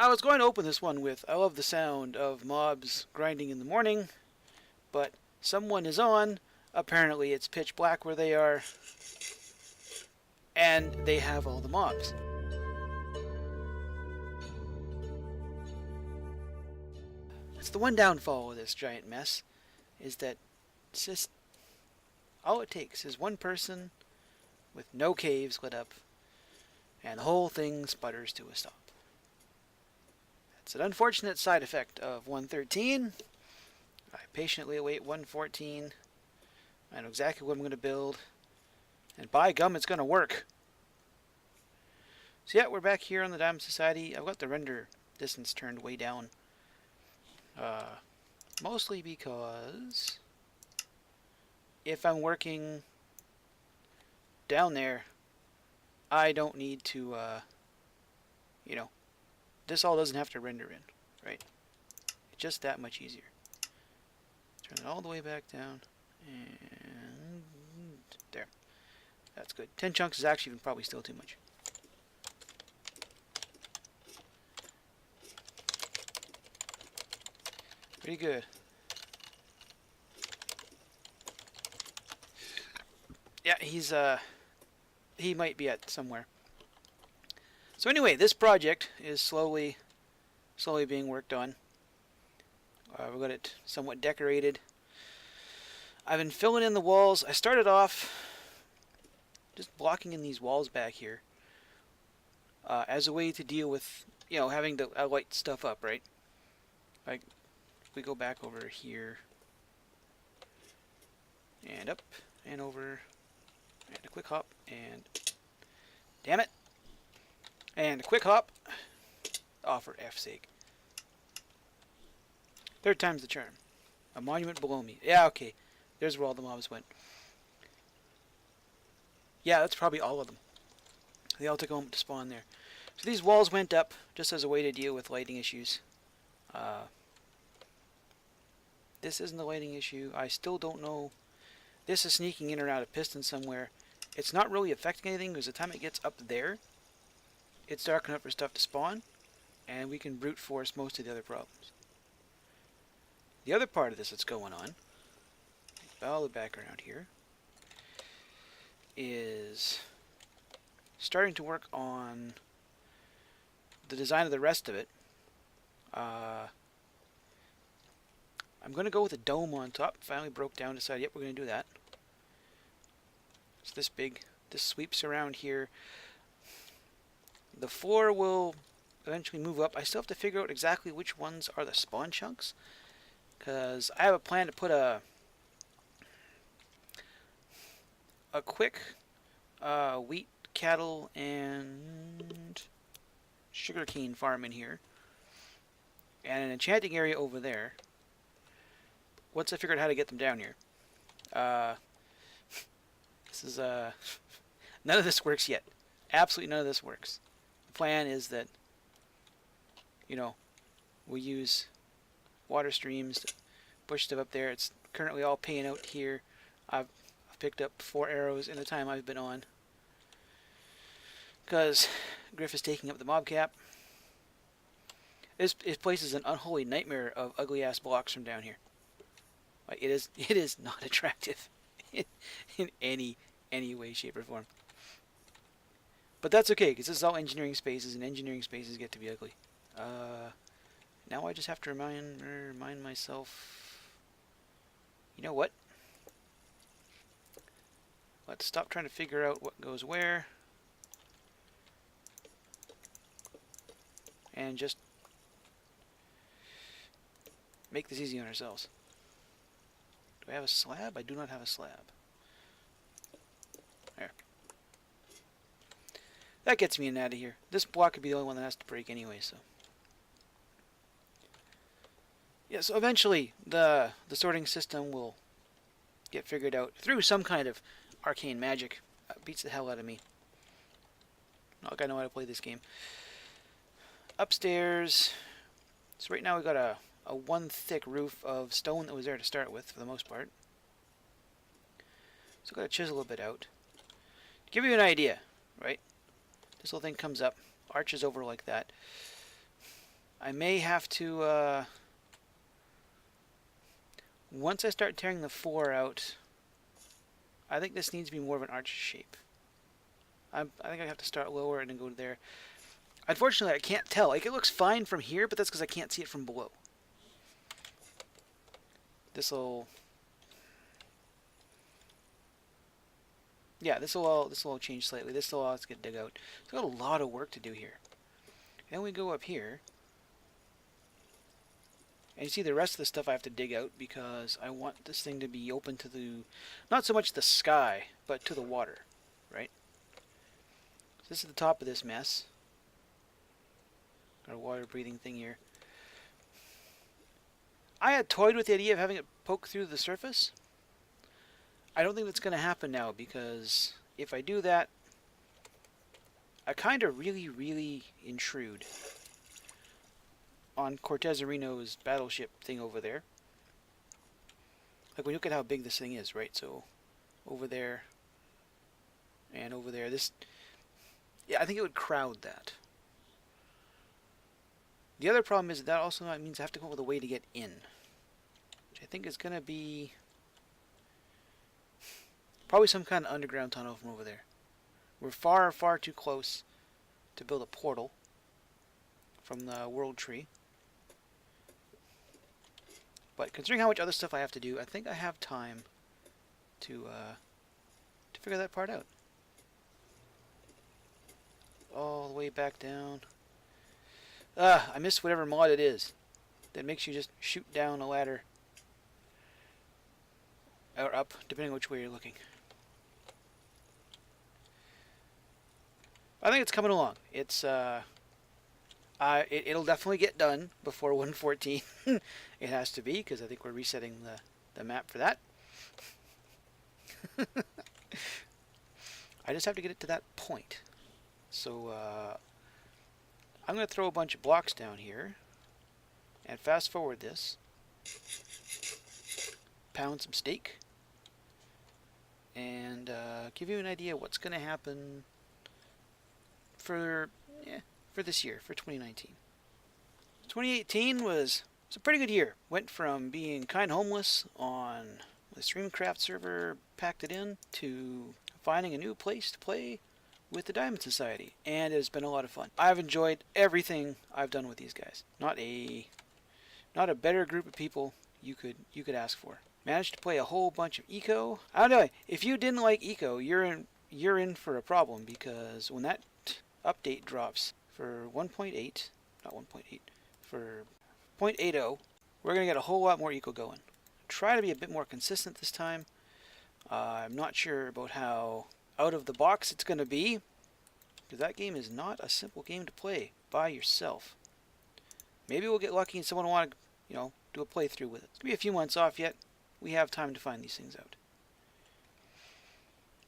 I was going to open this one with, I love the sound of mobs grinding in the morning, but someone is on. Apparently it's pitch black where they are, and they have all the mobs. That's the one downfall of this giant mess, is that it's just, all it takes is one person with no caves lit up, and the whole thing sputters to a stop. It's an unfortunate side effect of 113. I patiently await 114. I know exactly what I'm going to build. And by gum, it's going to work. So yeah, we're back here on the Diamond Society. I've got the render distance turned way down. Mostly because if I'm working down there, I don't need to, you know, this all doesn't have to render in, right? It's just that much easier. Turn it all the way back down, and there. That's good. 10 chunks is actually even probably still too much. Pretty good. Yeah, he might be at somewhere. So anyway, this project is slowly being worked on. We've got it somewhat decorated. I've been filling in the walls. I started off just blocking in these walls back here as a way to deal with, having to light stuff up, right? Like, if we go back over here and up and over and a quick hop and damn it, and a quick hop. Oh, for F's sake. Third time's the charm. A monument below me. Yeah, okay. There's where all the mobs went. Yeah, that's probably all of them. They all took a moment to spawn there. So these walls went up just as a way to deal with lighting issues. This isn't a lighting issue. I still don't know. This is sneaking in or out of piston somewhere. It's not really affecting anything because the time it gets up there, it's dark enough for stuff to spawn, and we can brute force most of the other problems. The other part of this that's going on, all the background here, is starting to work on the design of the rest of it. I'm going to go with a dome on top. Finally broke down, decided, yep, we're going to do that. It's this big. This sweeps around here. The floor will eventually move up. I still have to figure out exactly which ones are the spawn chunks, because I have a plan to put a quick wheat, cattle, and sugarcane farm in here, and an enchanting area over there. Once I figured out how to get them down here, this is none of this works yet. Absolutely none of this works. The plan is that, we use water streams to push stuff up there. It's currently all paying out here. I've picked up 4 arrows in the time I've been on, because Griff is taking up the mob cap. This place is an unholy nightmare of ugly ass blocks from down here. Like, it is not attractive in any way, shape, or form. But that's okay, because this is all engineering spaces, and engineering spaces get to be ugly. Now I just have to remind myself. You know what? Let's stop trying to figure out what goes where, and just make this easy on ourselves. Do I have a slab? I do not have a slab. There. That gets me in out of here. This block could be the only one that has to break anyway, so. Yeah, so eventually the sorting system will get figured out through some kind of arcane magic. Beats the hell out of me. Not like I know how to play this game. Upstairs. So right now we got a one thick roof of stone that was there to start with, for the most part. So I've got to chisel a bit out. To give you an idea, right? This little thing comes up, arches over like that. I may have to, once I start tearing the floor out, I think this needs to be more of an arch shape. I think I have to start lower and then go to there. Unfortunately, I can't tell. Like, it looks fine from here, but that's because I can't see it from below. This'll... Yeah, this'll all change slightly. This'll all get dig out. So got a lot of work to do here. And we go up here. And you see the rest of the stuff I have to dig out because I want this thing to be open to the... Not so much the sky, but to the water. Right? So this is the top of this mess. Got a water breathing thing here. I had toyed with the idea of having it poke through the surface. I don't think that's going to happen now because if I do that, I kind of really intrude on Cortez Areno's battleship thing over there. Like when you look at how big this thing is, right? So over there and over there, this... Yeah, I think it would crowd that. The other problem is that also means I have to come up with a way to get in. Which I think is going to be... Probably some kind of underground tunnel from over there. We're far too close to build a portal from the world tree. But considering how much other stuff I have to do, I think I have time to figure that part out. All the way back down. I missed whatever mod it is that makes you just shoot down a ladder. Or up, depending on which way you're looking. I think it's coming along. It's it'll definitely get done before 1.14. It has to be, because I think we're resetting the map for that. I just have to get it to that point. So I'm going to throw a bunch of blocks down here and fast forward this. Pound some steak. And give you an idea what's going to happen for this year, for 2019. 2018 was a pretty good year. Went from being kind of homeless on the Streamcraft server, packed it in, to finding a new place to play with the Diamond Society, and it has been a lot of fun. I've enjoyed everything I've done with these guys. Not a better group of people you could ask for. Managed to play a whole bunch of Eco. I don't know, if you didn't like Eco, you're in for a problem, because when that update drops for 1.8, not 1.8, for 0.80, we're going to get a whole lot more Eco going. Try to be a bit more consistent this time. I'm not sure about how out of the box it's going to be, because that game is not a simple game to play by yourself. Maybe we'll get lucky and someone will want to, do a playthrough with it. It's going to be a few months off yet. We have time to find these things out.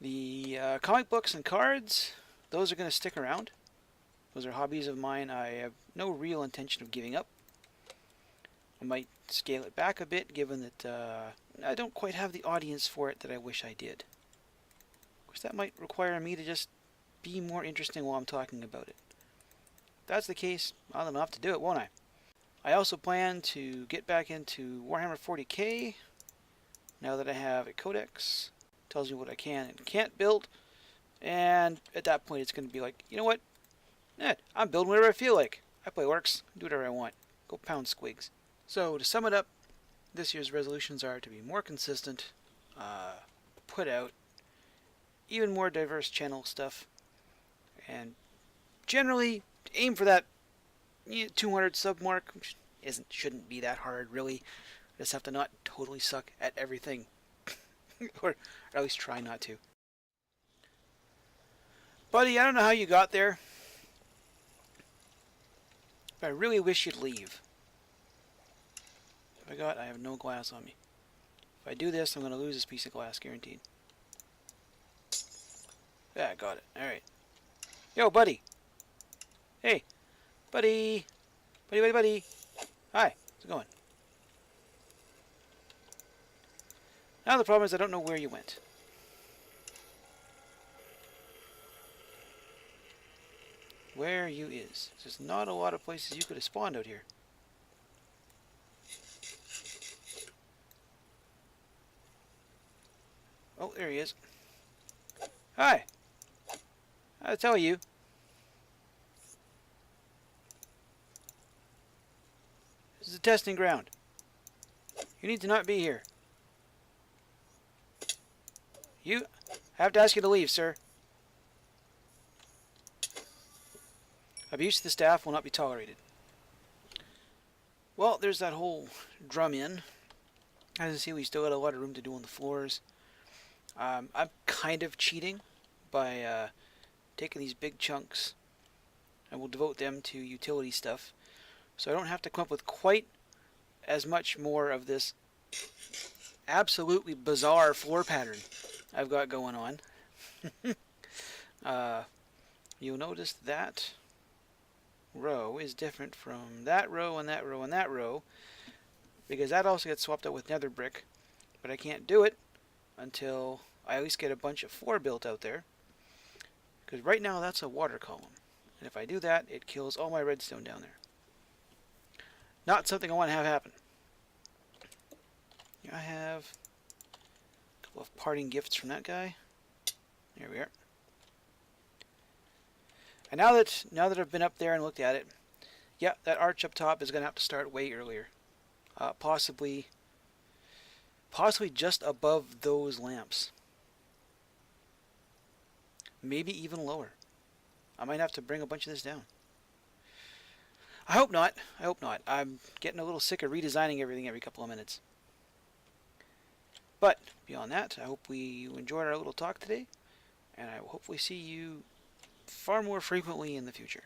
The comic books and cards, those are going to stick around. Those are hobbies of mine I have no real intention of giving up. I might scale it back a bit, given that I don't quite have the audience for it that I wish I did. Of course, that might require me to just be more interesting while I'm talking about it. If that's the case, I'll have to do it, won't I? I also plan to get back into Warhammer 40k, now that I have a codex. Tells me what I can and can't build, and at that point it's going to be like, you know what? I'm building whatever I feel like. I play orcs, do whatever I want. Go pound squigs. So to sum it up, this year's resolutions are to be more consistent, put out even more diverse channel stuff, and generally aim for that 200 sub mark, which shouldn't be that hard really. I just have to not totally suck at everything. Or at least try not to. Buddy, I don't know how you got there, but I really wish you'd leave. I have no glass on me. If I do this, I'm going to lose this piece of glass, guaranteed. Yeah, I got it. Alright. Yo, buddy. Hey. Buddy. Buddy. Hi. How's it going? Now the problem is I don't know where you went. where you is. There's not a lot of places you could have spawned out here. Oh, there he is. Hi. I tell you. This is a testing ground. You need to not be here. You have to ask you to leave, sir. Abuse to the staff will not be tolerated. Well, there's that whole drum in. As you see, we still got a lot of room to do on the floors. I'm kind of cheating by taking these big chunks. I will devote them to utility stuff. So I don't have to come up with quite as much more of this absolutely bizarre floor pattern I've got going on. You'll notice that row is different from that row and that row and that row, because that also gets swapped out with nether brick, but I can't do it until I at least get a bunch of floor built out there, because right now that's a water column, and if I do that, it kills all my redstone down there. Not something I want to have happen. Here I have a couple of parting gifts from that guy. There we are. And now that I've been up there and looked at it, yeah, that arch up top is going to have to start way earlier. Possibly just above those lamps. Maybe even lower. I might have to bring a bunch of this down. I hope not. I hope not. I'm getting a little sick of redesigning everything every couple of minutes. But beyond that, I hope you enjoyed our little talk today, and I will hopefully see you far more frequently in the future.